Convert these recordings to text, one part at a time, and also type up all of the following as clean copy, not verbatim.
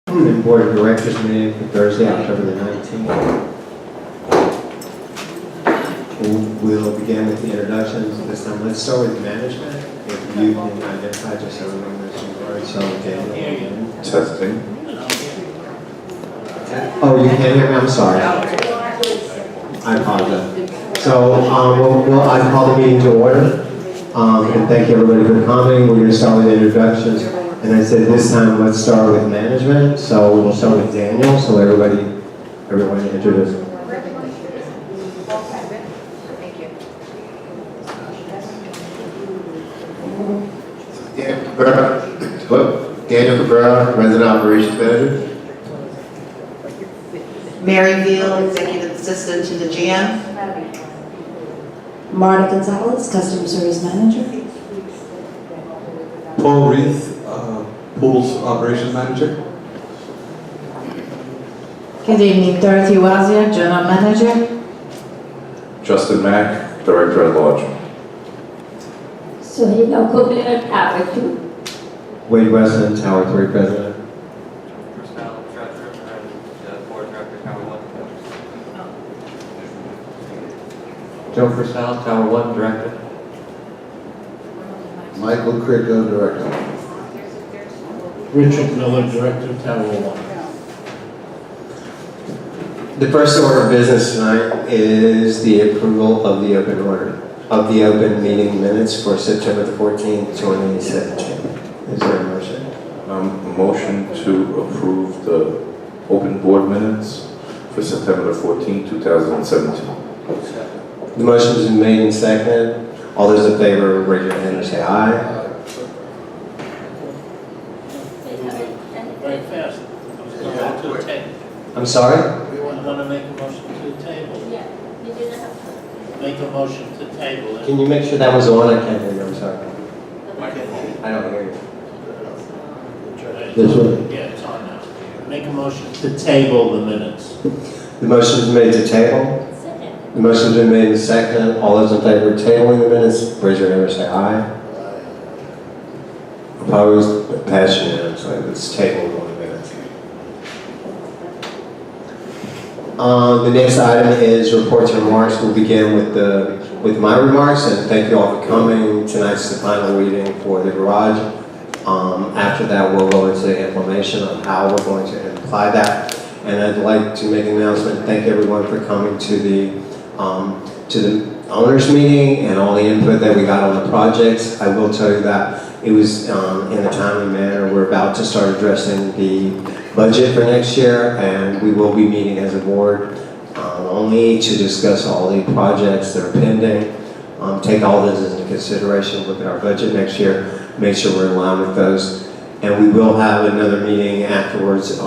The Board of Directors meeting for Thursday, October the 19th. We'll begin with the introductions this time. Let's start with management. If you can identify just everyone that's in regard. So, Daniel. Testing. Oh, you can't hear me? I'm sorry. I apologize. So, I call the meeting to order. And thank you everybody for coming. We're going to start with introductions. And I said this time, let's start with management. So we'll start with Daniel. So everyone introduce. Daniel Cabrera, Resident Operations Manager. Mary Veal, Executive Assistant to the GM. Marta Gonzalez, Customer Service Manager. Paul Reith, Pools Operations Manager. Good evening, Dorothy Wazia, General Manager. Justin Mack, Director at Large. Sohila Kobler, Tower 2. Wade Weston, Tower 3 President. Personnel Treasurer and Board Director, Tower 1. Joe Personnel, Tower 1 Director. Michael Cricco, Director. Richard Miller, Director, Tower 1. The first order of business tonight is the approval of the open meeting minutes for September the 14th, 2017. Is there a motion? A motion to approve the open board minutes for September the 14th, 2017. The motion has been made and seconded. All those in favor, raise your hand and say aye. Very fast. To the table. I'm sorry? We want to make a motion to the table. Yeah, you didn't have to. Make a motion to table it. Can you make sure that was on? I can't hear you, I'm sorry. I don't hear you. This one? Yeah, it's on now. Make a motion to table the minutes. The motion is made to table. Second. The motion has been made and seconded. All those in favor of tabling the minutes, raise your hand and say aye. Opposed? Passed unanimously. It's tabled on the minutes. The next item is reports and remarks. We'll begin with my remarks, and thank you all for coming. Tonight's the final reading for the garage. After that, we'll go into the implementation of how we're going to apply that. And I'd like to make an announcement. Thank everyone for coming to the owners meeting and all the input that we got on the projects. I will tell you that it was in a timely manner. We're about to start addressing the budget for next year, and we will be meeting as a board only to discuss all the projects that are pending. Take all this into consideration, look at our budget next year, make sure we're in line with those. And we will have another meeting afterwards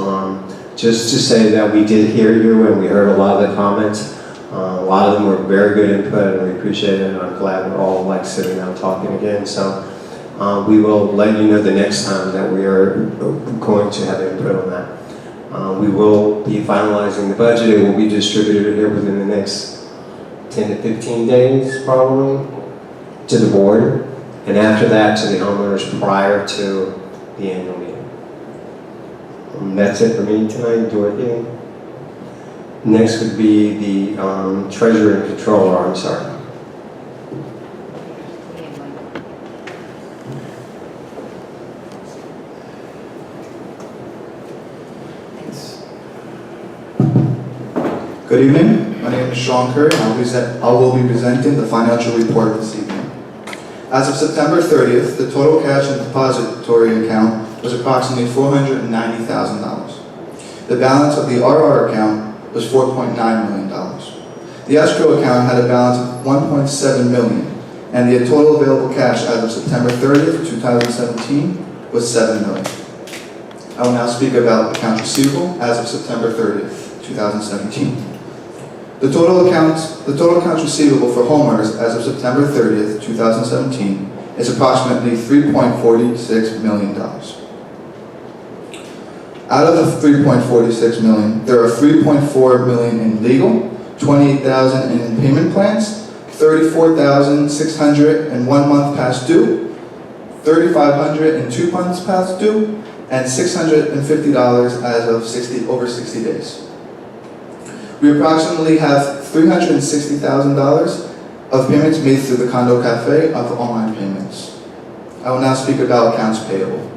just to say that we did hear you and we heard a lot of the comments. A lot of them were very good input and we appreciate it, and I'm glad we're all sitting down talking again. So we will let you know the next time that we are going to have input on that. We will be finalizing the budget. It will be distributed here within the next 10 to 15 days probably to the board, and after that to the homeowners prior to the annual meeting. That's it for me tonight, Dorothy. Next would be the treasurer and controller. I'm sorry. Good evening. My name is Sean Curry, and I will be presenting the financial report this evening. As of September 30th, the total cash in the depository account was approximately $490,000. The balance of the RR account was $4.9 million. The escrow account had a balance of $1.7 million, and the total available cash as of September 30th, 2017 was $7 million. I will now speak about accounts receivable as of September 30th, 2017. The total accounts receivable for homeowners as of September 30th, 2017 is approximately $3.46 million. Out of the $3.46 million, there are $3.4 million in legal, $28,000 in payment plans, $34,600 in 1 month past due, $3,500 in 2 months past due, and $650 as of over 60 days. We approximately have $360,000 of payments made through the Condo Cafe of online payments. I will now speak about accounts payable.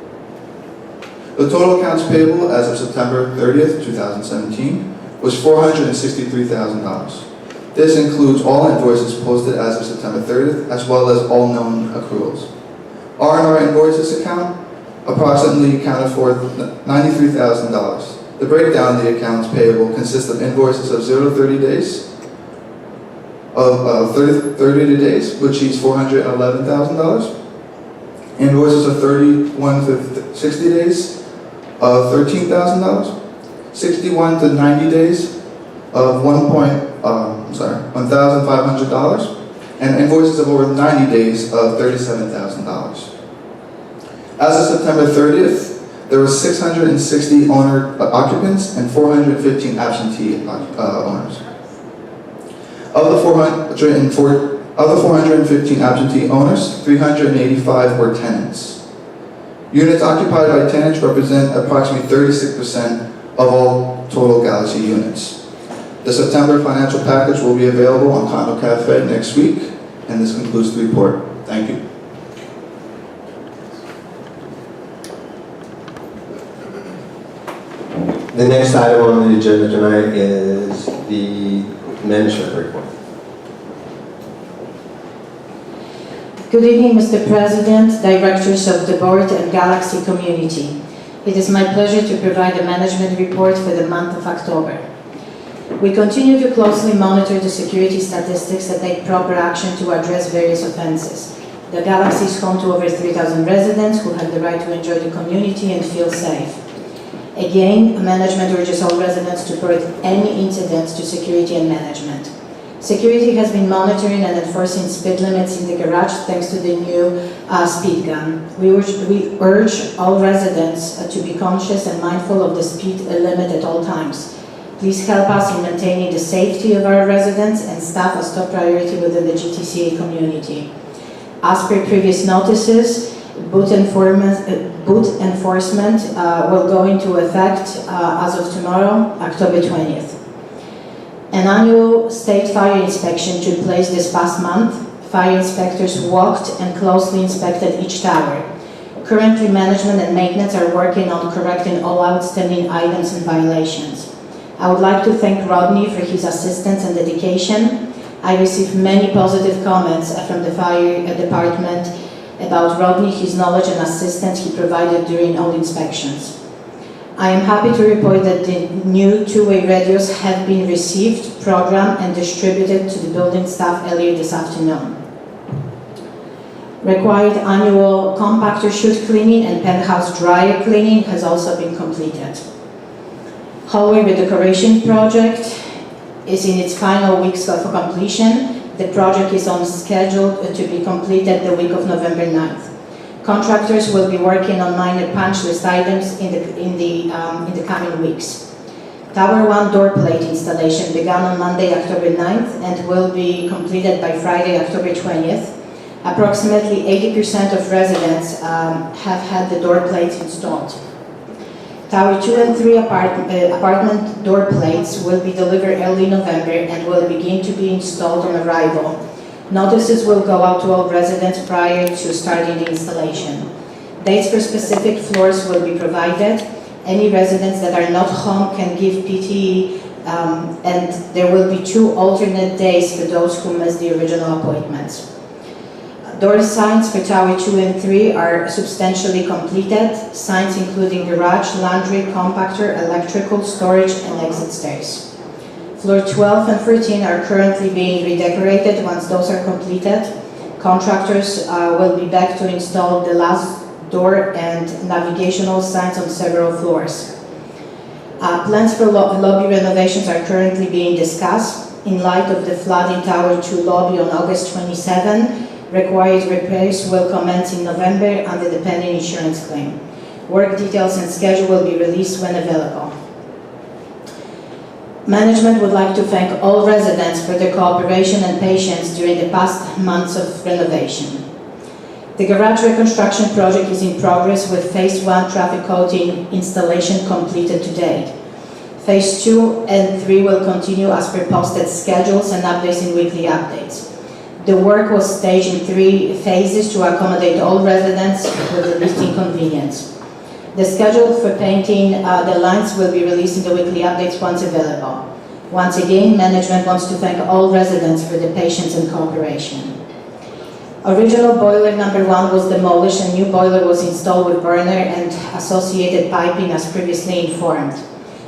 The total accounts payable as of September 30th, 2017 was $463,000. This includes all invoices posted as of September 30th, as well as all known accruals. R&R invoices account approximately accounted for $93,000. The breakdown of the accounts payable consists of invoices of 0 to 30 days, of 30 days, which is $411,000. Invoices of 31 to 60 days of $13,000. 61 to 90 days of $1,500, and invoices of over 90 days of $37,000. As of September 30th, there were 660 occupants and 415 absentee owners. Of the 415 absentee owners, 385 were tenants. Units occupied by tenants represent approximately 36% of all total Galaxy units. The September financial package will be available on Condo Cafe next week, and this concludes the report. Thank you. The next item on the agenda tonight is the management report. Good evening, Mr. President, directors of the board and Galaxy community. It is my pleasure to provide a management report for the month of October. We continue to closely monitor the security statistics and take proper action to address various offenses. The Galaxy is home to over 3,000 residents who have the right to enjoy the community and feel safe. Again, management urges all residents to report any incidents to security and management. Security has been monitoring and enforcing speed limits in the garage thanks to the new speed gun. We urge all residents to be conscious and mindful of the speed limit at all times. Please help us in maintaining the safety of our residents and staff as top priority within the GTCA community. As per previous notices, boot enforcement will go into effect as of tomorrow, October 20th. An annual state fire inspection took place this past month. Fire inspectors walked and closely inspected each tower. Currently, management and maintenance are working on correcting all outstanding items and violations. I would like to thank Rodney for his assistance and dedication. I received many positive comments from the fire department about Rodney, his knowledge and assistance he provided during all inspections. I am happy to report that the new two-way radios have been received, programmed, and distributed to the building staff earlier this afternoon. Required annual compactor chute cleaning and penthouse dryer cleaning has also been completed. Hallway redecoration project is in its final weeks of completion. The project is on schedule to be completed the week of November 9th. Contractors will be working on minor punch list items in the coming weeks. Tower 1 door plate installation began on Monday, October 9th and will be completed by Friday, October 20th. Approximately 80% of residents have had the door plates installed. Tower 2 and 3 apartment door plates will be delivered early November and will begin to be installed on arrival. Notices will go out to all residents prior to starting the installation. Dates for specific floors will be provided. Any residents that are not home can give PTE, and there will be 2 alternate days for those who missed the original appointments. Door signs for Tower 2 and 3 are substantially completed. Signs including garage, laundry, compactor, electrical, storage, and exit stairs. Floor 12 and 13 are currently being redecorated. Once those are completed, contractors will be back to install the last door and navigational signs on several floors. Plans for lobby renovations are currently being discussed. In light of the flood in Tower 2 lobby on August 27, required repairs will commence in November under the pending insurance claim. Work details and schedule will be released when available. Management would like to thank all residents for their cooperation and patience during the past months of renovation. The garage reconstruction project is in progress with Phase 1 traffic coating installation completed to date. Phase 2 and 3 will continue as per posted schedules and updates in weekly updates. The work was staged in 3 phases to accommodate all residents with the least inconvenience. The schedule for painting the lines will be released in the weekly updates once available. Once again, management wants to thank all residents for the patience and cooperation. Original boiler number 1 was demolished and new boiler was installed with burner and associated piping as previously informed.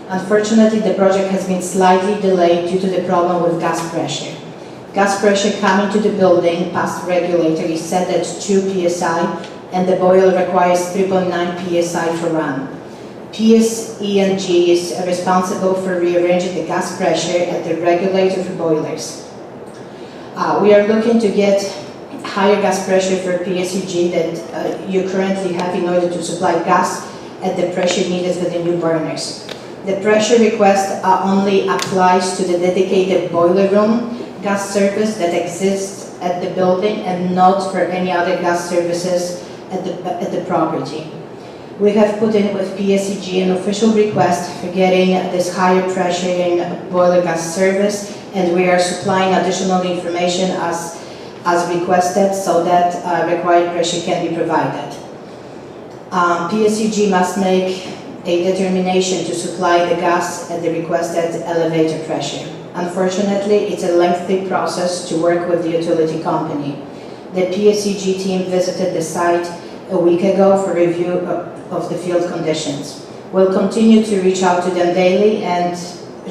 Unfortunately, the project has been slightly delayed due to the problem with gas pressure. Gas pressure coming to the building past regulator is set at 2 psi and the boiler requires 3.9 psi to run. PSE&G is responsible for rearranging the gas pressure at the regulator for boilers. We are looking to get higher gas pressure for PSEG that you currently have in order to supply gas at the pressure needed for the new burners. The pressure request only applies to the dedicated boiler room gas service that exists at the building and not for any other gas services at the property. We have put in with PSEG an official request for getting this higher pressure in boiler gas service, and we are supplying additional information as requested so that required pressure can be provided. PSEG must make a determination to supply the gas at the requested elevator pressure. Unfortunately, it's a lengthy process to work with the utility company. The PSEG team visited the site a week ago for review of the field conditions. We'll continue to reach out to them daily and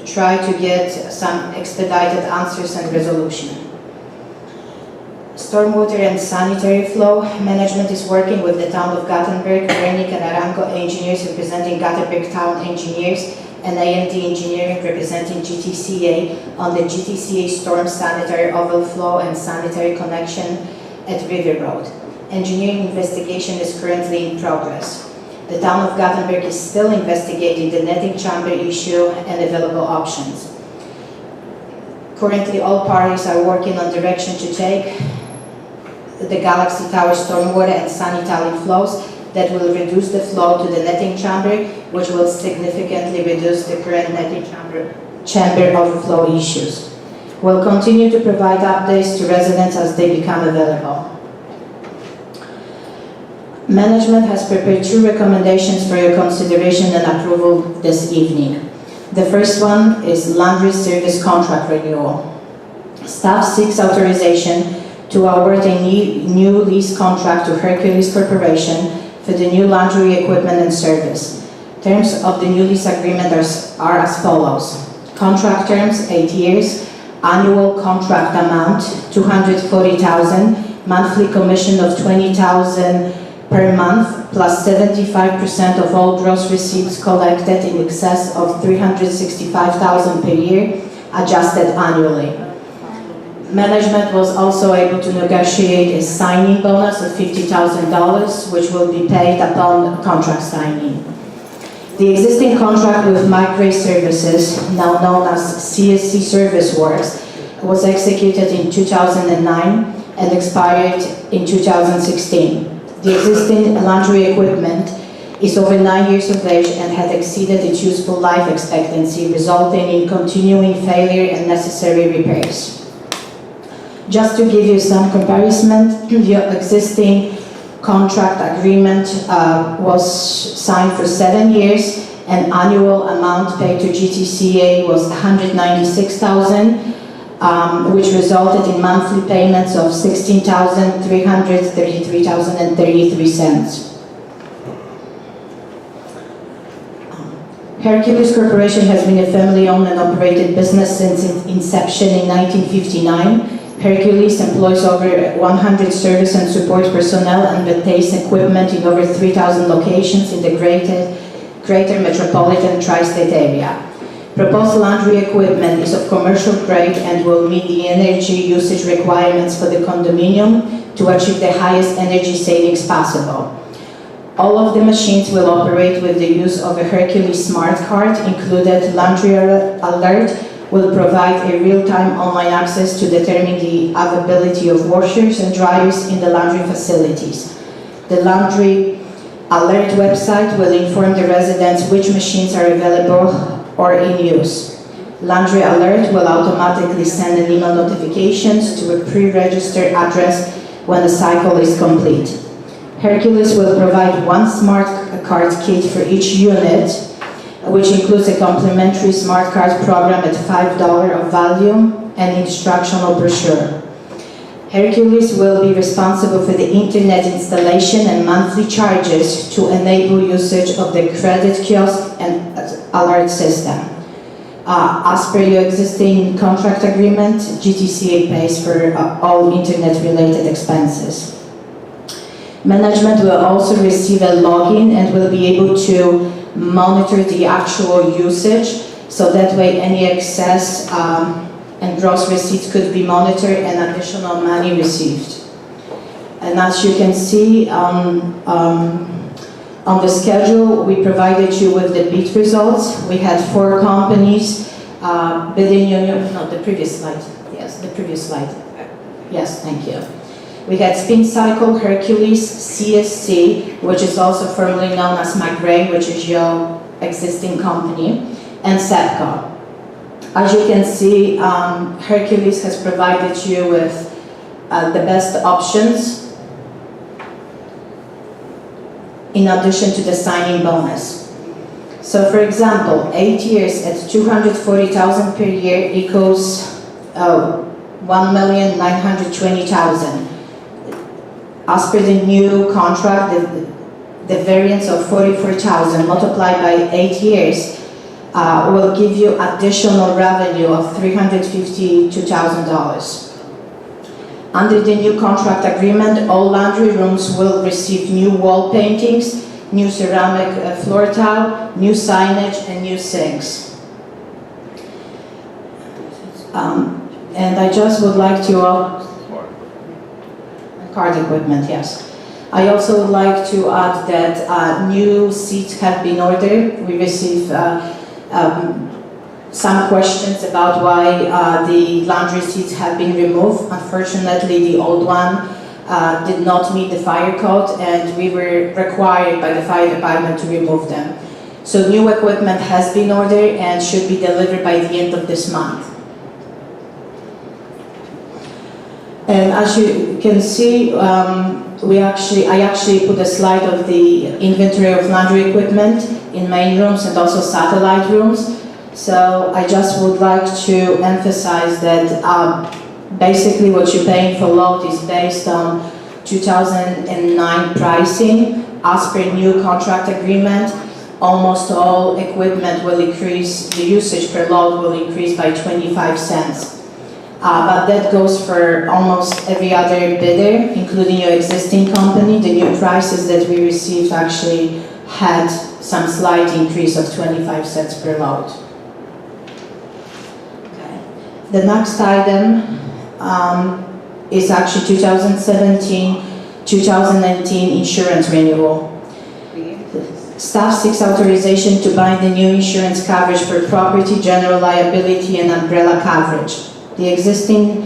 try to get some expedited answers and resolution. Stormwater and sanitary flow management is working with the town of Gothenburg, Wernick and Arango engineers representing Gothenburg town engineers and A&D engineering representing GTCA on the GTCA storm sanitary overflow and sanitary connection at River Road. Engineering investigation is currently in progress. The town of Gothenburg is still investigating the netting chamber issue and available options. Currently, all parties are working on direction to take the Galaxy Tower stormwater and sanitary flows that will reduce the flow to the netting chamber, which will significantly reduce the current netting chamber overflow issues. We'll continue to provide updates to residents as they become available. Management has prepared 2 recommendations for your consideration and approval this evening. The first one is laundry service contract renewal. Staff seeks authorization to award a new lease contract to Hercules Corporation for the new laundry equipment and service. Terms of the new lease agreement are as follows. Contract terms, 8 years, annual contract amount, $240,000, monthly commission of $20,000 per month, plus 75% of all gross receipts collected in excess of $365,000 per year, adjusted annually. Management was also able to negotiate a signing bonus of $50,000, which will be paid upon contract signing. The existing contract with Microwave Services, now known as CSC Service Works, was executed in 2009 and expired in 2016. The existing laundry equipment is over 9 years of age and had exceeded its useful life expectancy, resulting in continuing failure and necessary repairs. Just to give you some comparison, the existing contract agreement was signed for 7 years, and annual amount paid to GTCA was $196,000, which resulted in monthly payments of $16,333.33. Hercules Corporation has been a family-owned and operated business since its inception in 1959. Hercules employs over 100 service and support personnel and maintains equipment in over 3,000 locations in the greater metropolitan tri-state area. Proposed laundry equipment is of commercial grade and will meet the energy usage requirements for the condominium to achieve the highest energy savings possible. All of the machines will operate with the use of a Hercules smart card, included laundry alert, will provide a real-time online access to determine the availability of washers and dryers in the laundry facilities. The laundry alert website will inform the residents which machines are available or in use. Laundry alert will automatically send an email notifications to a pre-registered address when the cycle is complete. Hercules will provide one smart card kit for each unit, which includes a complimentary smart card program at $5 of value and instructional brochure. Hercules will be responsible for the internet installation and monthly charges to enable usage of the credit kiosk and alert system. As per your existing contract agreement, GTCA pays for all internet-related expenses. Management will also receive a login and will be able to monitor the actual usage, so that way any excess and gross receipts could be monitored and additional money received. And as you can see on the schedule, we provided you with the bid results. We had 4 companies bidding the previous slide. Yes, the previous slide. Yes, thank you. We had Spin Cycle, Hercules, CSC, which is also formerly known as McRae, which is your existing company, and SEPCO. As you can see, Hercules has provided you with the best options in addition to the signing bonus. So for example, 8 years at $240,000 per year equals $1,920,000. As per the new contract, the variance of $44,000 multiplied by 8 years will give you additional revenue of $352,000. Under the new contract agreement, all laundry rooms will receive new wall paintings, new ceramic floor tile, new signage, and new sinks. And I just would like to... Card equipment, yes. I also would like to add that new seats have been ordered. We received some questions about why the laundry seats have been removed. Unfortunately, the old one did not meet the fire code, and we were required by the fire department to remove them. So new equipment has been ordered and should be delivered by the end of this month. And as you can see, I actually put a slide of the inventory of laundry equipment in main rooms and also satellite rooms. So I just would like to emphasize that basically what you're paying for load is based on 2009 pricing. As per new contract agreement, almost all equipment will increase, the usage per load will increase by 25 cents. But that goes for almost every other bidder, including your existing company. The new prices that we received actually had some slight increase of 25 cents per load. Okay. The next item is actually 2017-2019 insurance renewal. Staff seeks authorization to bind the new insurance coverage for property, general liability, and umbrella coverage. The existing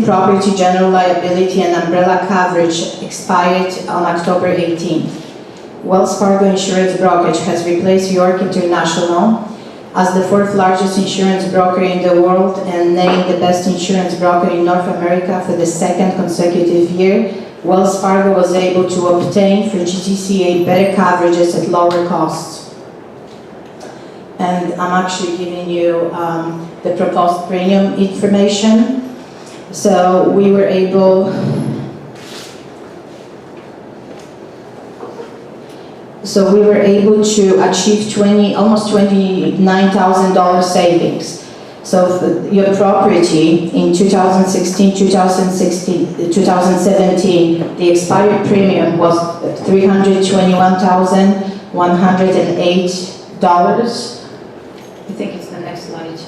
property, general liability, and umbrella coverage expired on October 18th. Wells Fargo Insurance Brokerage has replaced York International as the 4th largest insurance broker in the world and named the best insurance broker in North America for the 2nd consecutive year. Wells Fargo was able to obtain for GTCA better coverages at lower costs. And I'm actually giving you the proposed premium information. So we were able to achieve almost $29,000 savings. So your property in 2017, the expired premium was $321,108. I think it's the next slide.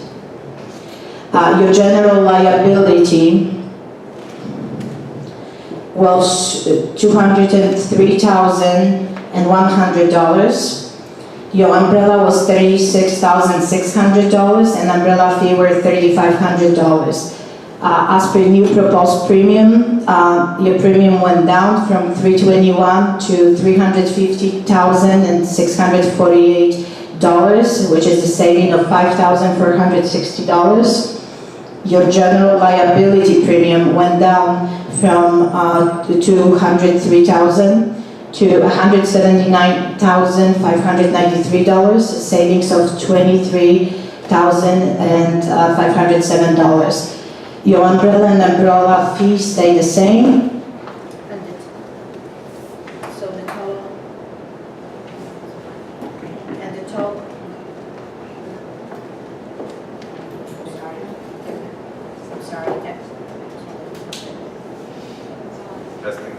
Your general liability was $203,100. Your umbrella was $36,600 and umbrella fee were $3,500. As per new proposed premium, your premium went down from $321 to $350,648, which is a saving of $5,460. Your general liability premium went down from $203,000 to $179,593, savings of $23,507. Your umbrella and umbrella fees stay the same. So the total, and the total. I'm sorry. Testing.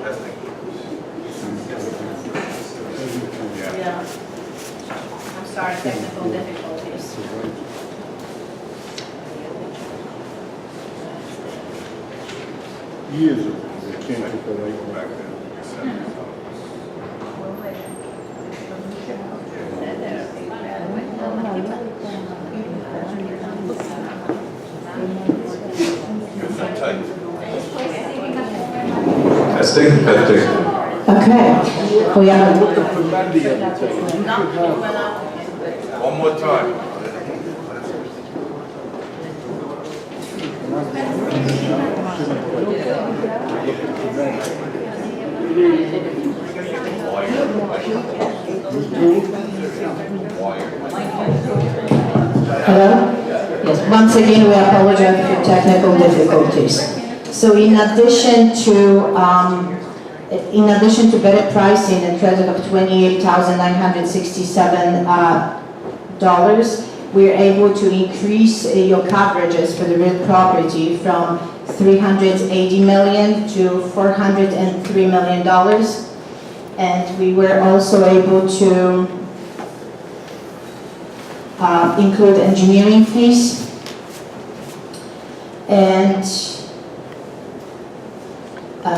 Testing. Yeah. I'm sorry, technical difficulties. Years ago, they can't put the light back then. Testing, testing. Okay. We have One more time. Hello? Yes, once again, we apologize for technical difficulties. So in addition to better pricing and credit of $28,967, we're able to increase your coverages for the real property from $380 million to $403 million. And we were also able to include engineering fees and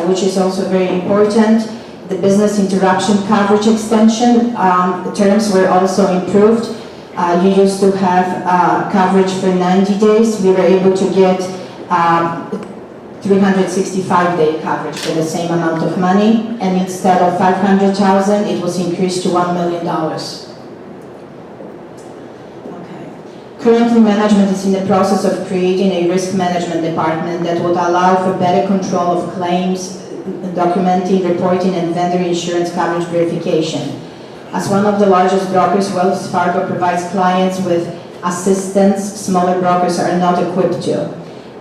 which is also very important, the business interruption coverage extension. The terms were also improved. You used to have coverage for 90 days. We were able to get 365-day coverage for the same amount of money, and instead of $500,000, it was increased to $1 million. Currently, management is in the process of creating a risk management department that would allow for better control of claims, documenting, reporting, and vendor insurance coverage verification. As one of the largest brokers, Wells Fargo provides clients with assistance smaller brokers are not equipped to.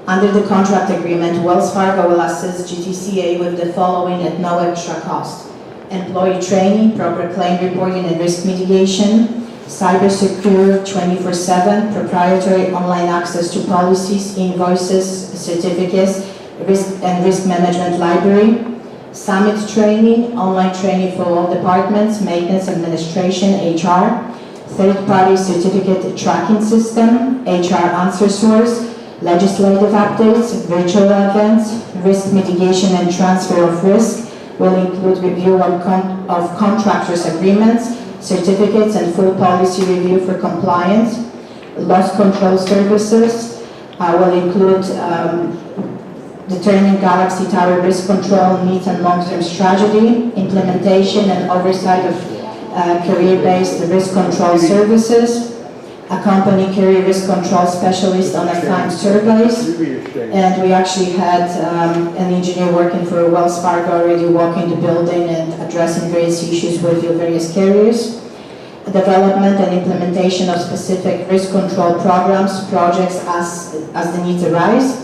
Under the contract agreement, Wells Fargo will assist GTCA with the following at no extra cost: employee training, proper claim reporting and risk mitigation, cyber-secure 24/7, proprietary online access to policies, invoices, certificates, risk management library, summit training, online training for all departments, maintenance, administration, HR, third-party certificate tracking system, HR answer source, legislative updates, virtual events, risk mitigation and transfer of risk will include review of contractors' agreements, certificates and full policy review for compliance. Loss control services will include determining Galaxy Tower risk control needs and long-term strategy, implementation and oversight of career-based risk control services, accompany career risk control specialist on assigned surveys, and we actually had an engineer working for Wells Fargo already walking the building and addressing various issues with your various carriers. Development and implementation of specific risk control programs, projects as the needs arise.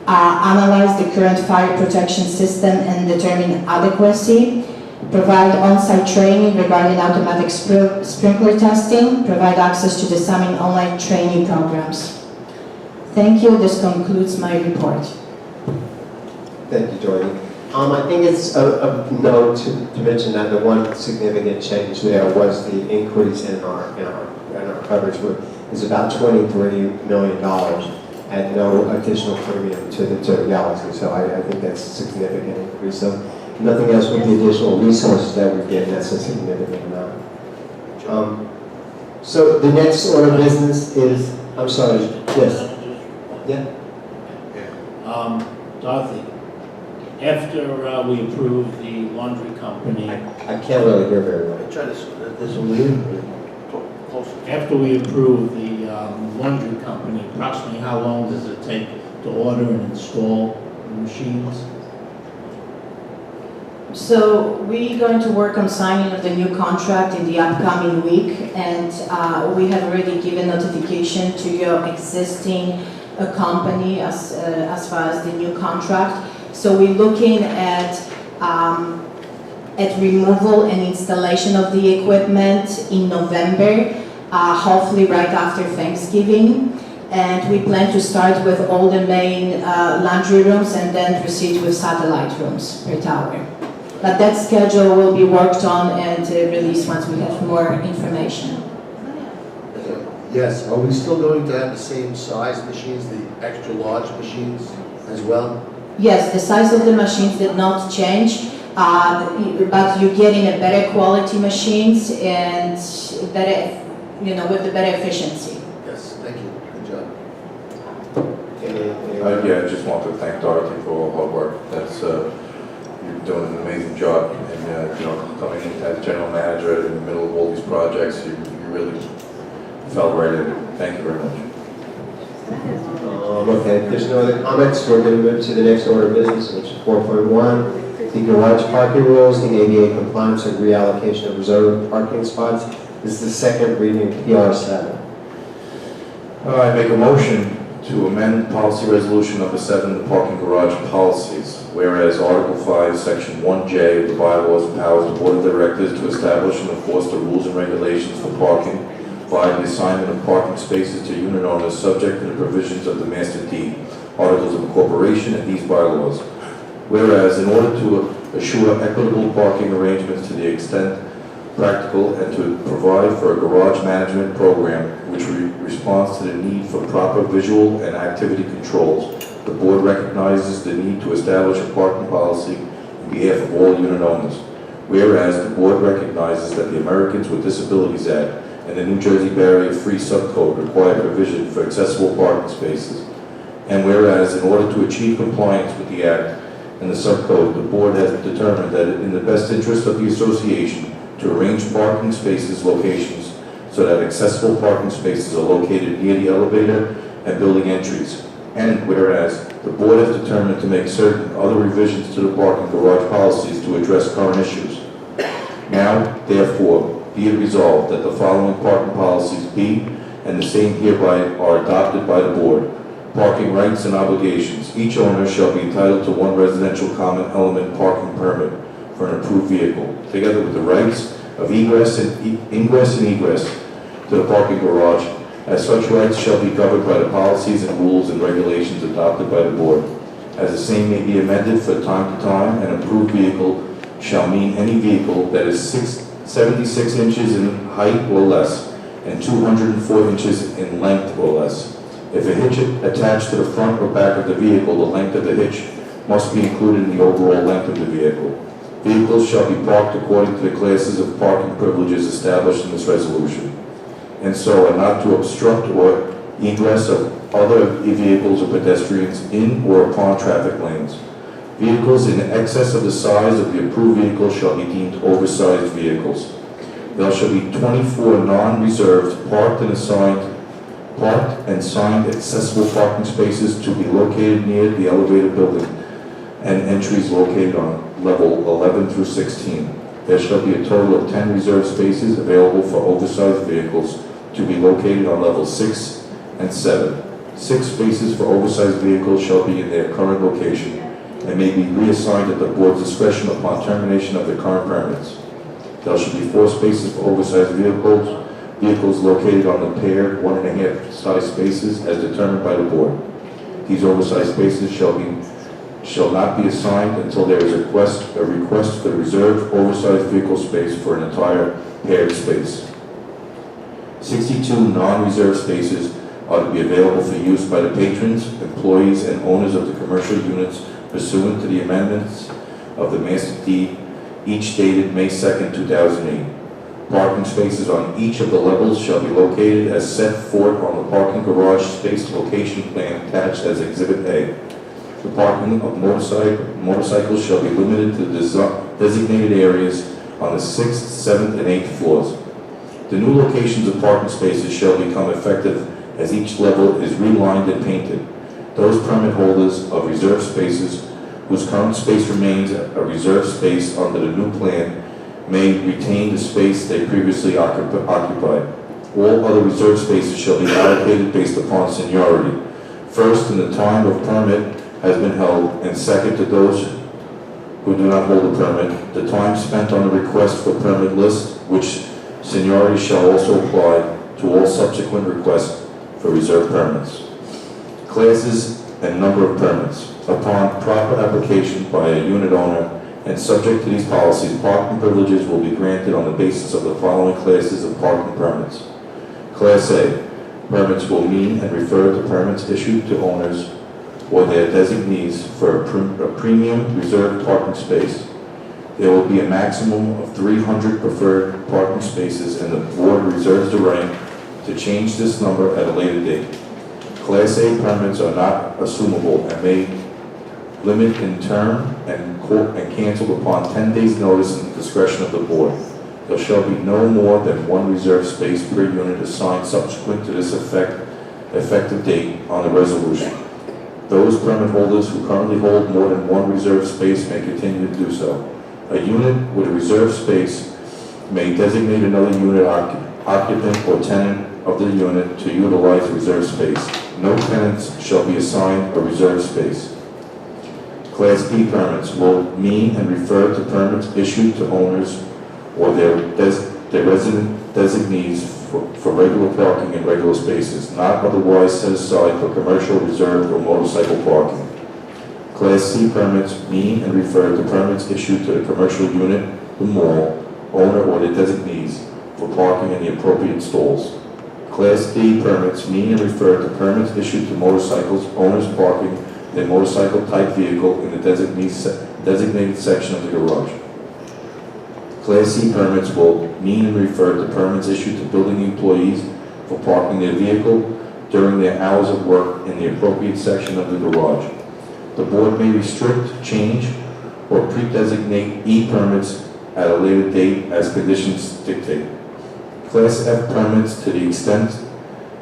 Analyze the current fire protection system and determine adequacy. Provide on-site training regarding automatic sprinkler testing. Provide access to the SAMIN online training programs. Thank you. This concludes my report. Thank you, Jordan. I think it's of note to mention that the one significant change there was the increase in our coverage is about $23 million at no additional premium to the Galaxy. So I think that's a significant increase. So nothing else with the additional resources that we get, that's a significant amount. So the next order of business is, I'm sorry, yes, yeah? Dorothy, after we approve the laundry company, I can't really hear very well. Try this one here. after we approve the laundry company, approximately how long does it take to order and install the machines? So we're going to work on signing of the new contract in the upcoming week, and we have already given notification to your existing company as far as the new contract. So we're looking at removal and installation of the equipment in November, hopefully right after Thanksgiving. And we plan to start with all the main laundry rooms and then proceed with satellite rooms per tower. But that schedule will be worked on and released once we have more information. Yes, are we still going to have the same size machines, the extra large machines as well? Yes, the size of the machines did not change, but you're getting a better quality machines and better, with the better efficiency. Yes, thank you, good job. Yeah, I just want to thank Dorothy for all her hard work. That's, you're doing an amazing job. And, coming in as general manager in the middle of all these projects, you really fell right in. Thank you very much. Okay, if there's no other comments, we're going to move to the next order of business, which is 4.1, the garage parking rules, the ADA compliance and reallocation of reserved parking spots. This is the second reading of PR7. I make a motion to amend policy resolution number 7, the parking garage policies. Whereas Article 5, Section 1J of the bylaws empowers the Board of Directors to establish and enforce the rules and regulations for parking by the assignment of parking spaces to unit owners subject to the provisions of the Master Deed, Articles of Incorporation, and these bylaws. Whereas in order to assure equitable parking arrangements to the extent practical and to provide for a garage management program which responds to the need for proper visual and activity controls, the Board recognizes the need to establish a parking policy on behalf of all unit owners. Whereas the Board recognizes that the Americans with Disabilities Act and the New Jersey Barrier-Free Subcode require provision for accessible parking spaces. And whereas in order to achieve compliance with the Act and the Subcode, the Board has determined that in the best interest of the Association to arrange parking spaces locations so that accessible parking spaces are located near the elevator and building entries. And whereas the Board has determined to make certain other revisions to the parking garage policies to address current issues. Now, therefore, be it resolved that the following parking policies be and the same hereby are adopted by the Board. Parking rights and obligations. Each owner shall be entitled to one residential common element parking permit for an approved vehicle, together with the rights of ingress and egress to the parking garage. As such rights shall be governed by the policies and rules and regulations adopted by the Board. As the same may be amended from time to time, an approved vehicle shall mean any vehicle that is 76 inches in height or less and 204 inches in length or less. If a hitch attached to the front or back of the vehicle, the length of the hitch must be included in the overall length of the vehicle. Vehicles shall be parked according to the classes of parking privileges established in this resolution, and so are not to obstruct or egress of other vehicles or pedestrians in or upon traffic lanes. Vehicles in excess of the size of the approved vehicle shall be deemed oversized vehicles. There shall be 24 non-reserved parked and signed accessible parking spaces to be located near the elevator building and entries located on level 11 through 16. There shall be a total of 10 reserved spaces available for oversized vehicles to be located on level 6 and 7. 6 spaces for oversized vehicles shall be in their current location and may be reassigned at the Board's discretion upon termination of the current permits. There should be 4 spaces for oversized vehicles located on the paired 1.5 size spaces as determined by the Board. These oversized spaces shall not be assigned until there is a request for the reserved oversized vehicle space for an entire paired space. 62 non-reserved spaces are to be available for use by the patrons, employees, and owners of the commercial units pursuant to the amendments of the Master Deed, each dated May 2nd, 2008. Parking spaces on each of the levels shall be located as set forth on the parking garage space location plan attached as Exhibit A. The parking of motorcycles shall be limited to designated areas on the 6th, 7th, and 8th floors. The new locations of parking spaces shall become effective as each level is relined and painted. Those permit holders of reserved spaces whose current space remains a reserved space under the new plan may retain the space they previously occupied. All other reserved spaces shall be allocated based upon seniority. First, in the time of permit has been held, and second, to those who do not hold a permit, the time spent on the request for permit list, which seniority shall also apply to all subsequent requests for reserved permits. Classes and number of permits. Upon proper application by a unit owner and subject to these policies, parking privileges will be granted on the basis of the following classes of parking permits. Class A, permits will mean and refer to permits issued to owners or their designees for a premium reserved parking space. There will be a maximum of 300 preferred parking spaces, and the board reserves the right to change this number at a later date. Class A permits are not assumable and may limit in term and canceled upon 10 days' notice in the discretion of the board. There shall be no more than one reserved space per unit assigned subsequent to this effective date on the resolution. Those permit holders who currently hold more than one reserved space may continue to do so. A unit with a reserved space may designate another unit occupant or tenant of the unit to utilize the reserved space. No tenants shall be assigned a reserved space. Class B permits will mean and refer to permits issued to owners or their resident designees for regular parking in regular spaces, not otherwise set aside for commercial, reserved, or motorcycle parking. Class C permits mean and refer to permits issued to the commercial unit, the mall, owner, or their designees for parking in the appropriate stalls. Class D permits mean and refer to permits issued to motorcycles, owners parking their motorcycle-type vehicle in the designated section of the garage. Class C permits will mean and refer to permits issued to building employees for parking their vehicle during their hours of work in the appropriate section of the garage. The board may restrict, change, or pre-designate E permits at a later date as conditions dictate. Class F permits, to the extent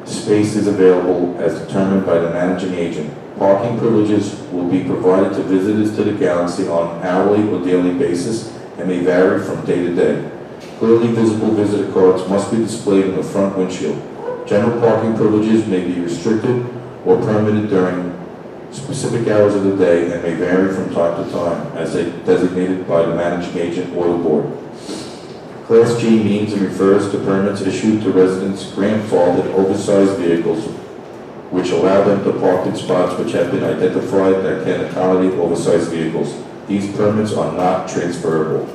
space is available as determined by the managing agent. Parking privileges will be provided to visitors to the Galaxy on an hourly or daily basis and may vary from day to day. Clearly visible visitor cards must be displayed in the front windshield. General parking privileges may be restricted or permitted during specific hours of the day and may vary from time to time as designated by the managing agent or the board. Class G means and refers to permits issued to residents grandfathered oversized vehicles which allow them to park in spots which have been identified that can accommodate oversized vehicles. These permits are not transferable.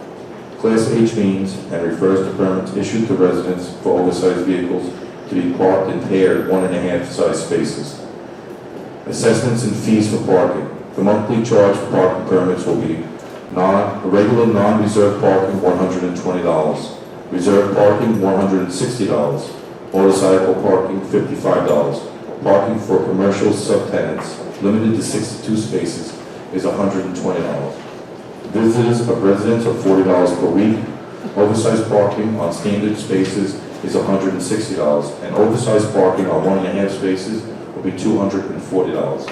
Class H means and refers to permits issued to residents for oversized vehicles to be parked in paired 1.5 size spaces. Assessments and fees for parking. The monthly charge for parking permits will be regular non-reserved parking $120, reserved parking $160, motorcycle parking $55. Parking for commercial subtenants, limited to 62 spaces, is $120. Visitors of residents are $40 per week. Oversized parking on standard spaces is $160, and oversized parking on 1.5 spaces will be $240.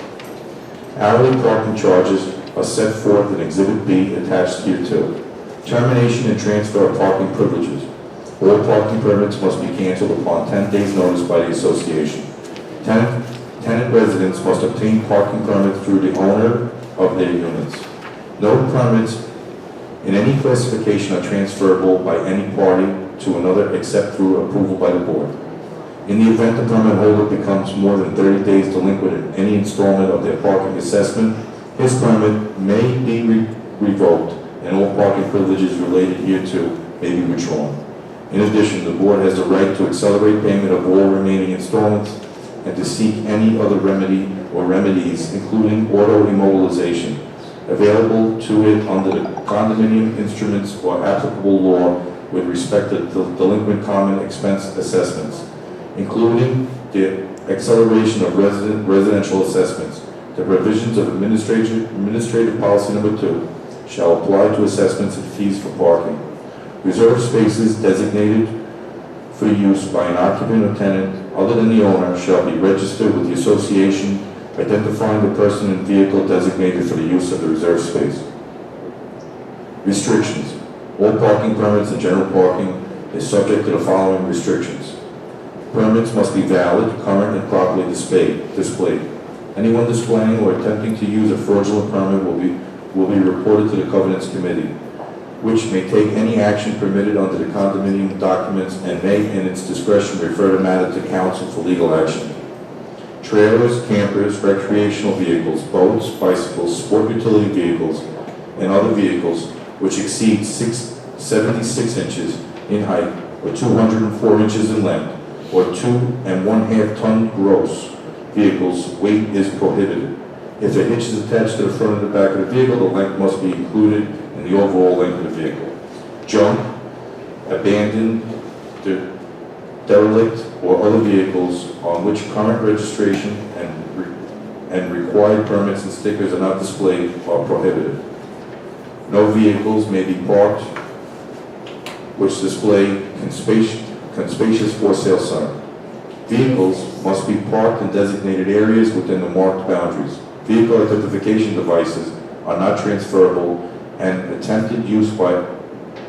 Hourly parking charges are set forth in Exhibit B attached here too. Termination and transfer of parking privileges. All parking permits must be canceled upon 10 days' notice by the association. Tenant residents must obtain parking permits through the owner of their units. No permits in any classification are transferable by any party to another except through approval by the board. In the event the permit holder becomes more than 30 days delinquent in any installment of their parking assessment, his permit may be revoked and all parking privileges related hereto may be withdrawn. In addition, the board has the right to accelerate payment of all remaining installments and to seek any other remedy or remedies, including auto immobilization, available to it under the condominium instruments or applicable law with respect to delinquent common expense assessments, including the acceleration of residential assessments. The provisions of administrative policy number 2 shall apply to assessments and fees for parking. Reserved spaces designated for use by an occupant or tenant other than the owner shall be registered with the association, identifying the person and vehicle designated for the use of the reserved space. Restrictions. All parking permits and general parking is subject to the following restrictions. Permits must be valid, current, and properly displayed. Anyone displaying or attempting to use a fraudulent permit will be reported to the Covenants Committee, which may take any action permitted under the condominium documents and may, in its discretion, refer the matter to council for legal action. Trailers, campers, recreational vehicles, boats, bicycles, sport utility vehicles, and other vehicles which exceed 76 inches in height or 204 inches in length or 2 1/2 ton gross vehicles, weight is prohibited. If a hitch is attached to the front and the back of the vehicle, the length must be included in the overall length of the vehicle. Junk, abandoned, derelict, or other vehicles on which current registration and required permits and stickers are not displayed are prohibited. No vehicles may be parked which display conspicuous for sale sign. Vehicles must be parked in designated areas within the marked boundaries. Vehicle identification devices are not transferable, and attempted use by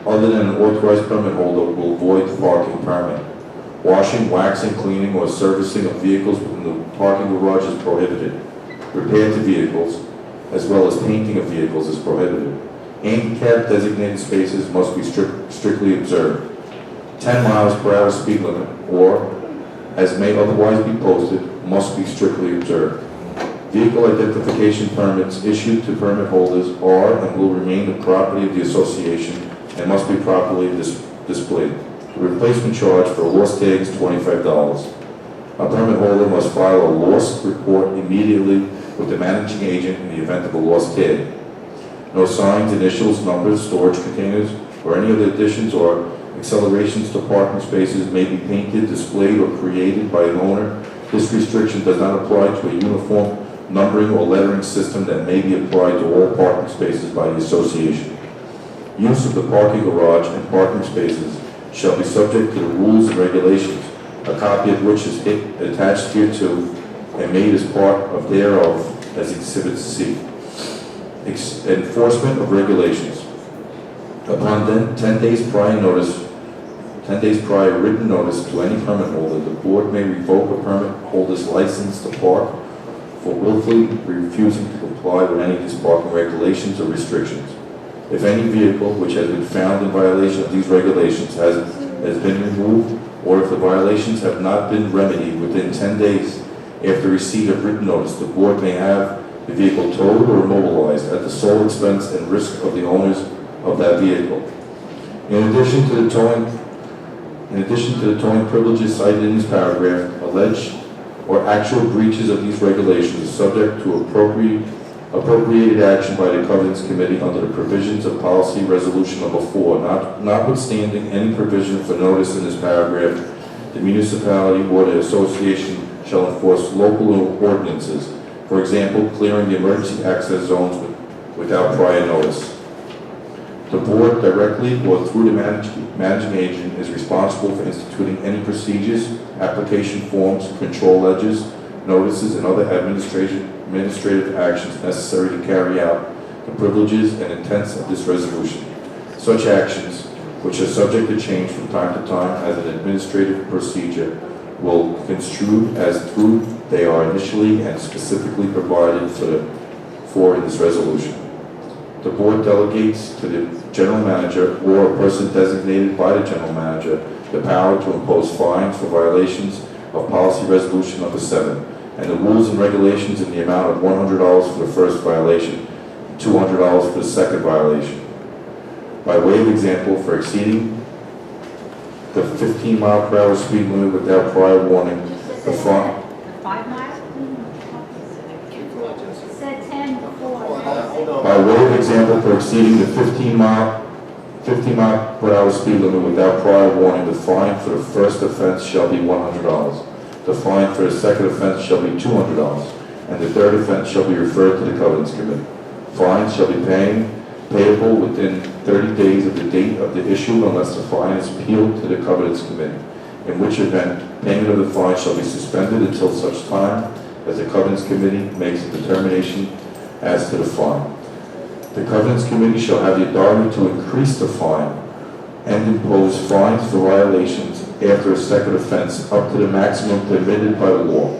other than an authorized permit holder will void the parking permit. Washing, waxing, cleaning, or servicing of vehicles within the parking garage is prohibited. Repair to vehicles, as well as painting of vehicles, is prohibited. Handicap designated spaces must be strictly observed. 10 miles per hour speed limit, or as may otherwise be posted, must be strictly observed. Vehicle identification permits issued to permit holders are and will remain the property of the association and must be properly displayed. The replacement charge for a lost tag is $25. A permit holder must file a loss report immediately with the managing agent in the event of a lost tag. No signs, initials, numbers, storage containers, or any other additions or accelerations to parking spaces may be painted, displayed, or created by an owner. This restriction does not apply to a uniform numbering or lettering system that may be applied to all parking spaces by the association. Use of the parking garage and parking spaces shall be subject to the rules and regulations, a copy of which is attached hereto and made as part of thereof as Exhibit C. Enforcement of regulations. Upon 10 days prior written notice to any permit holder, the board may revoke a permit holder's license to park for willfully refusing to comply with any of these parking regulations or restrictions. If any vehicle which has been found in violation of these regulations has been removed, or if the violations have not been remedied within 10 days after receipt of written notice, the board may have the vehicle towed or immobilized at the sole expense and risk of the owners of that vehicle. In addition to the towing privileges cited in this paragraph, alleged or actual breaches of these regulations are subject to appropriated action by the Covenants Committee under the provisions of Policy Resolution Number 4. Notwithstanding any provision for notice in this paragraph, the municipality or the association shall enforce local ordinances, for example, clearing the emergency access zones without prior notice. The board, directly or through the managing agent, is responsible for instituting any procedures, application forms, control ledgers, notices, and other administrative actions necessary to carry out the privileges and intents of this resolution. Such actions, which are subject to change from time to time as an administrative procedure, will construe as through they are initially and specifically provided for in this resolution. The board delegates to the general manager or a person designated by the general manager the power to impose fines for violations of Policy Resolution Number 7 and the rules and regulations in the amount of $100 for the first violation and $200 for the second violation. By way of example, for exceeding the 15-mile-per-hour speed limit without prior warning, the fine. 5 miles? Said 10 before. Hold on. By way of example, for exceeding the 15 50 mile per hour speed limit without prior warning, the fine for the first offense shall be $100. The fine for the second offense shall be $200, and the third offense shall be referred to the Governance Committee. Fines shall be payable within 30 days of the date of the issue unless the fine is appealed to the Governance Committee, in which event payment of the fine shall be suspended until such time as the Governance Committee makes a determination as to the fine. The Governance Committee shall have the authority to increase the fine and impose fines for violations after a second offense up to the maximum permitted by the law.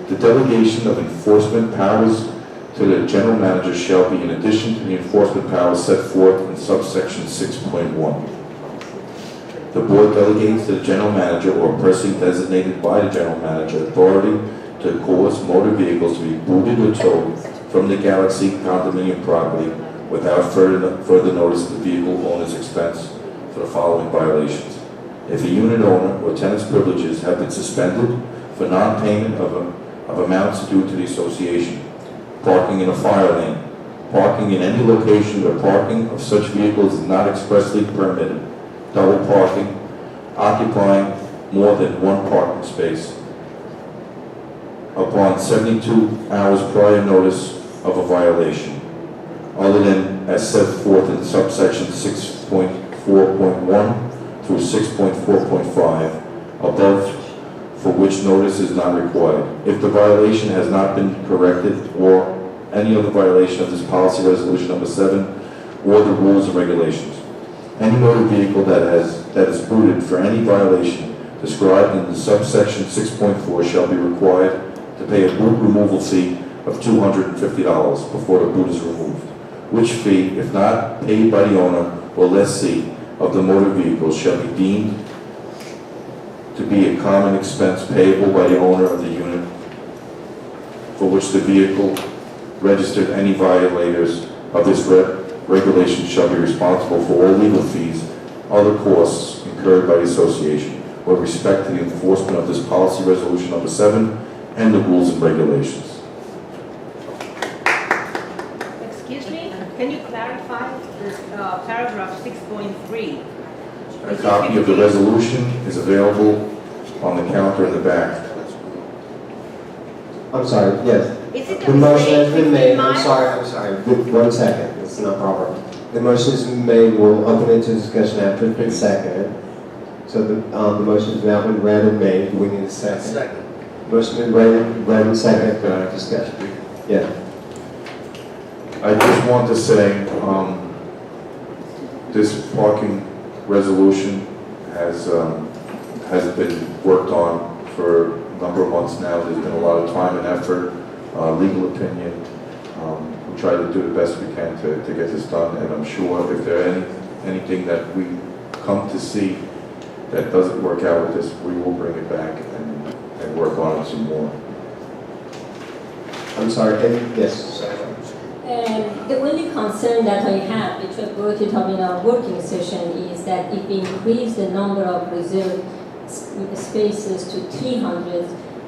The delegation of enforcement powers to the general manager shall be in addition to the enforcement powers set forth in subsection 6.1. The board delegates to the general manager or a person designated by the general manager authority to cause motor vehicles to be booted or towed from the Galaxy condominium property without further notice of the vehicle owner's expense for the following violations. If a unit owner or tenant's privileges have been suspended for non-payment of amounts due to the association, parking in a fire lane, parking in any location where parking of such vehicles is not expressly permitted, double parking, occupying more than one parking space, upon 72 hours prior notice of a violation, other than as set forth in subsection 6.4.1 through 6.4.5, above, for which notice is not required. If the violation has not been corrected, or any other violation of this policy resolution number 7, or the rules and regulations, any motor vehicle that is booted for any violation described in the subsection 6.4 shall be required to pay a boot removal fee of $250 before the boot is removed, which fee, if not paid by the owner or lessee of the motor vehicle, shall be deemed to be a common expense payable by the owner of the unit for which the vehicle registered. Any violators of this regulation shall be responsible for all legal fees, other costs incurred by the association with respect to the enforcement of this policy resolution number 7 and the rules and regulations. Excuse me, can you clarify this paragraph 6.3? A copy of the resolution is available on the counter in the back. I'm sorry, yes. Is it The motion has been made, I'm miles? sorry, 1 second, it's not proper. The motion has been made, we'll open it to discussion after it's been seconded. So the motion has now been read and made, we need a second. Second. Motion been read and seconded, can I have discussion? Yeah. I just want to say, this parking resolution has been worked on for a number of months now. There's been a lot of time and effort, legal opinion. We try to do the best we can to get this done, and I'm sure if there anything that we come to see that doesn't work out with this, we will bring it back and work on it some more. I'm sorry, yes. The only concern that I have, which I brought it up in our working session, is that if we increase the number of reserved spaces to 300,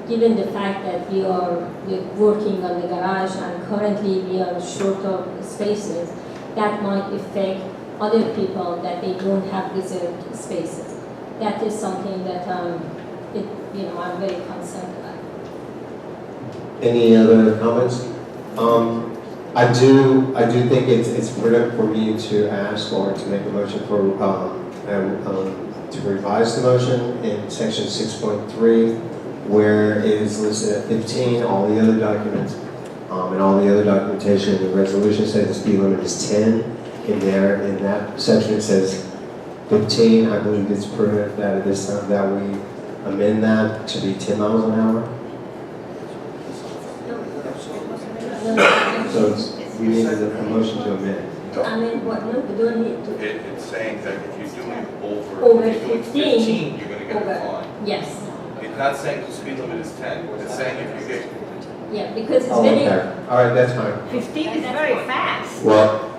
given the fact that we're working on the garage and currently we are short of spaces, that might affect other people that they don't have reserved spaces. That is something that I'm very concerned about. Any other comments? I do think it's prudent for me to ask or to make a motion for, to revise the motion in section 6.3, where it is listed at 15, all the other documents, and all the other documentation in the resolution says the speed limit is 10. In that section it says 15. I believe it's prudent that at this time that we amend that to be 10 miles an hour. So we need a motion to amend. I mean, what, no, we don't need to. It's saying that if you're doing Over if you're doing 15, 15, you're going to get a over. fine. Yes, It's not saying the speed limit is 10. It's saying if you get... yeah, because it's Oh, very, okay. All right, that's fine. 15 is very fast. Well,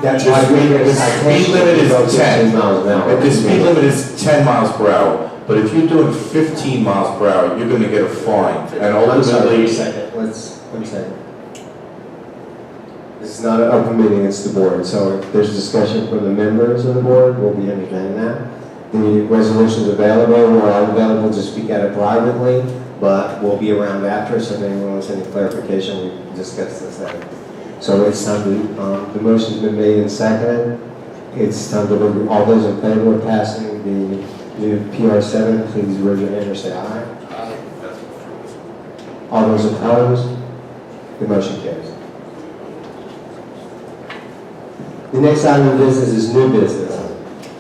That's why we the speed limit is 10. miles an hour. The speed limit is 10 miles per hour. But if you're doing 15 miles per hour, you're going to get a fine. And I'm sorry, ultimately... one second. One second. This is not an open meeting, it's the board. So if there's discussion from the members of the board, we'll be entertaining that. The resolution is available, we're all available to speak at it privately, but we'll be around after, so if anyone wants any clarification, we can discuss this then. So it's time to, the motion's been made and seconded. It's time to vote. All those in favor of passing the new PR7, please raise your hand or say aye. Aye. All those opposed, the motion carries. The next item of business is new business.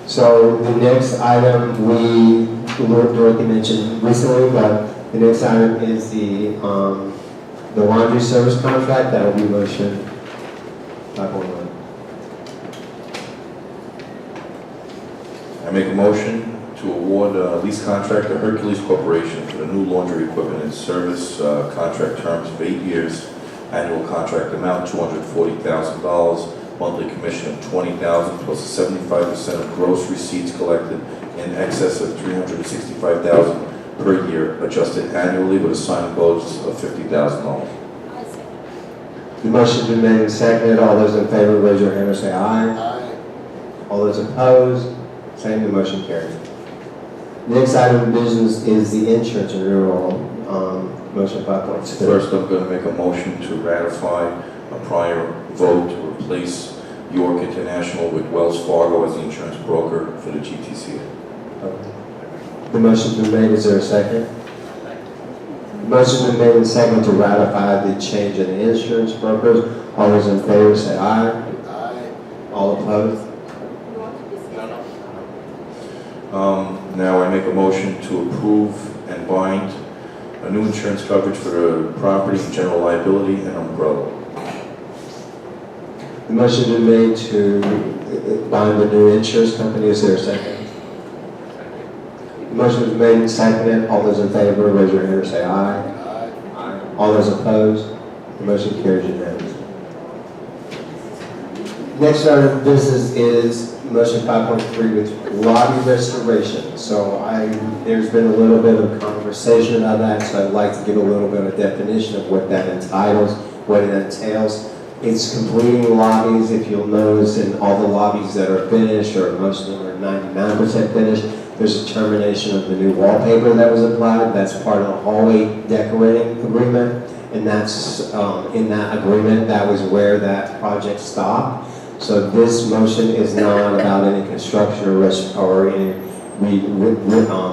So the next item Lord Dorothy mentioned recently, but the next item is the laundry service contract. That will be motion 5.1. I make a motion to award a lease contract to Hercules Corporation for the new laundry equipment and service contract terms of 8 years, annual contract amount $240,000, monthly commission of $20,000 plus 75% of gross receipts collected in excess of $365,000 per year, adjusted annually with a signing bonus of $50,000. The motion's been made and seconded. All those in favor, raise your hand or say aye. Aye. All those opposed, same, the motion carries. Next item of business is the insurance renewal, motion 5.2. First, I'm going to make a motion to ratify a prior vote to replace York International with Wells Fargo as the insurance broker for the GTCA. The motion's been made, is there a second? The motion's been made and seconded to ratify the change in the insurance brokers. All those in favor say aye. Aye. All opposed? Now I make a motion to approve and bind a new insurance coverage for the property and general liability and umbrella. The motion's been made to bind the new insurance company. Is there a second? The motion is made and seconded. All those in favor, raise your hand or say aye. Aye. All those opposed, the motion carries unanimously. Next order of business is motion 5.3 with lobby restoration. So there's been a little bit of conversation about that, so I'd like to give a little bit of definition of what that entitles, what it entails. It's completing lobbies, if you'll notice, in all the lobbies that are finished, or most of them are 99% finished, there's a termination of the new wallpaper that was applied. That's part of the hallway decorating agreement, and that's in that agreement, that was where that project stopped. So this motion is not about any construction or any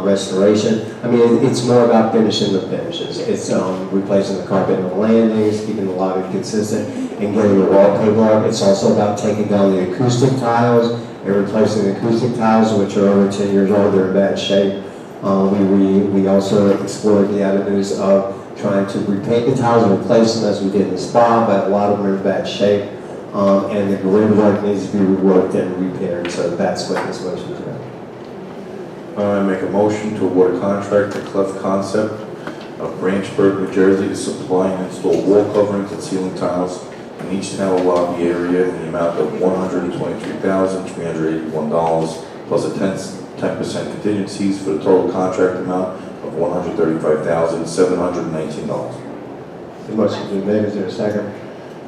restoration. I mean, it's more about finishing the finishes. It's replacing the carpet in the landings, keeping the lobby consistent, and getting the wallpaper up. It's also about taking down the acoustic tiles and replacing the acoustic tiles, which are over 10 years old. They're in bad shape. We also explored the avenues of trying to repaint the tiles and replace them as we did in the spa, but a lot of them are in bad shape. And the grid work needs to be reworked and repaired, so that's what this motion is about. I make a motion to award a contract to Clef Concept of Branchburg, New Jersey to supply and install wall coverings and ceiling tiles in each tower lobby area in the amount of $123,381 plus a 10% contingencies for the total contract amount of $135,719. The motion's been made, is there a second?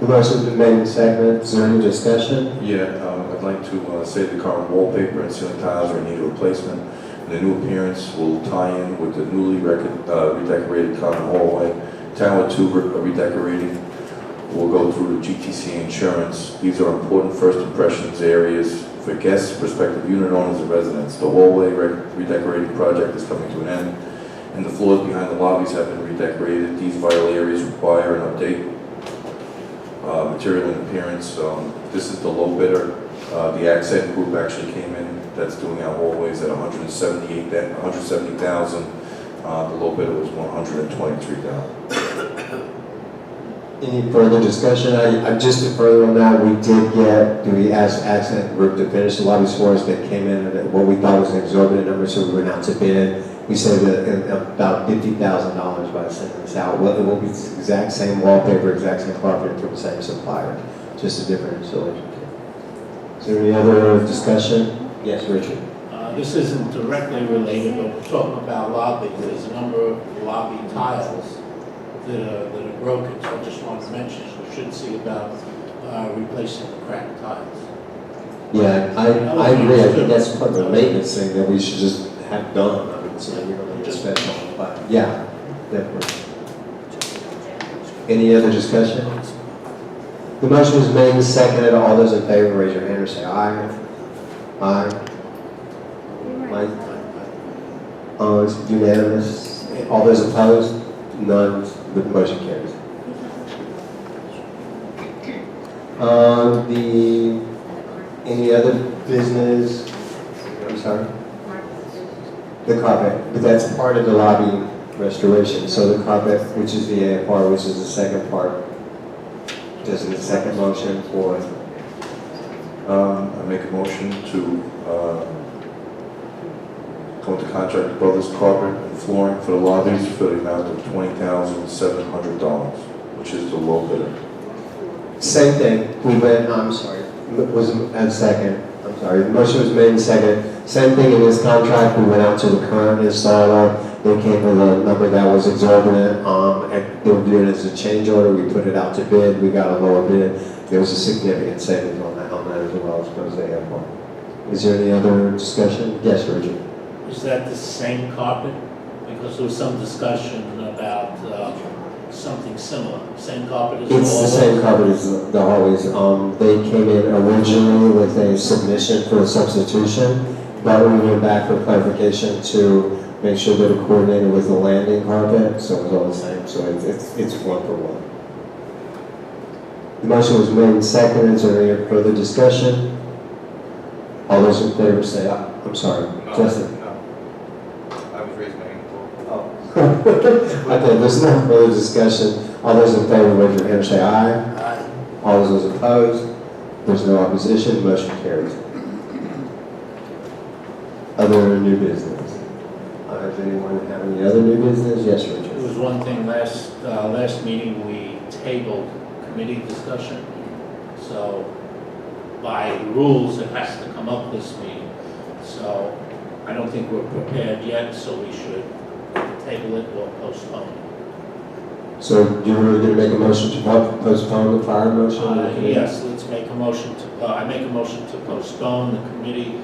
The motion's been made and seconded, is there any discussion? Yeah, I'd like to say the current wallpaper and ceiling tiles are in need of replacement. The new appearance will tie in with the newly redecorated common hallway. Tower 2 redecorating will go through the GTCA insurance. These are important first impressions areas for guests, prospective unit owners, and residents. The hallway redecorating project is coming to an end, and the floors behind the lobbies have been redecorated. These vital areas require an update. Material and appearance. This is the low bidder. The Accent Group actually came in. That's doing our hallways at $170,000. The low bidder was $123,000. Any further discussion? I just to further on that, we asked Accent Group to finish the lobbies for us. They came in at what we thought was an exorbitant number, so we went out to bid. We saved about $50,000 by sending this out. Well, it will be the exact same wallpaper, exact same carpet from the same supplier, just a different installation. Is there any other discussion? Yes, Richard. This isn't directly related, but we're talking about lobbies. There's a number of lobby tiles that are broken, so I just wanted to mention we should see about replacing the cracked tires. Yeah, I agree, I think that's part of the maintenance thing that we should just have done, I mean, so you don't need to spend on, but, yeah, definitely. Any other discussion? The motion was made and seconded, all those in favor, raise your hand or say aye. Aye. Aye. It's unanimous. All those opposed? None. The motion carries. Any other business? I'm sorry? The carpet, but that's part of the lobby restoration. So the carpet, which is the AFR, which is the second part. Just the second motion for, I make a motion to go into contract with Brothers Carpet and Flooring for the lobbies for the amount of $20,700, which is the low bidder. same thing, we went, I'm sorry, was a second, I'm sorry, the motion was made in second. Same thing in this contract, we went out to the current installer, they came with a number that was exorbitant, and they were doing it as a change order, we put it out to bid, we got a lower bid. There was a significant savings on that as well, as opposed to the AFR. Is there any other discussion? Yes, Richard. Is that the same carpet? Because there was some discussion about something similar. Same carpet as the It's the same carpet as the hallways. They came in originally with a submission for a substitution, but we went back for clarification to make sure that it coordinated with the landing carpet, so it was all the same. So it's one for one. The motion was made and seconded. Is there any further discussion? All those in favor say aye. I'm sorry, Justin. I was raising my hand. Okay, there's no further discussion. All those in favor, raise your hand and say aye. Aye. All those opposed, there's no opposition, motion carries. Other new business? Does anyone have any other new business? Yes, There Richard. was one thing last meeting, we tabled committee discussion. So by rules, it has to come up this meeting. So I don't think we're prepared yet, so we should table it or postpone it. So you're going to make a motion to postpone the prior motion? Yes, let's make a motion to, I make a motion to postpone the committee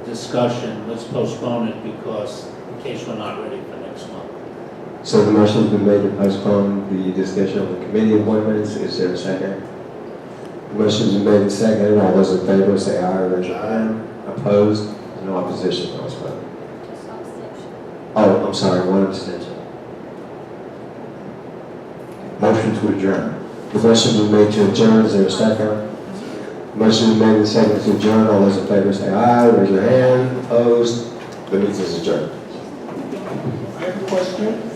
discussion. Let's postpone it because in case we're not ready for next month. So the motion's been made to postpone the discussion of the committee appointments. Is there a second? The motion's been made and seconded. All those in favor say aye. Raise your hand. Opposed? No opposition. No opposed. Oh, I'm sorry. One abstention. Motion to adjourn. The motion been made to adjourn. Is there a second? Motion been made and seconded to adjourn. All those in favor say aye. Raise your hand. Opposed? The meeting is adjourned. I have a question.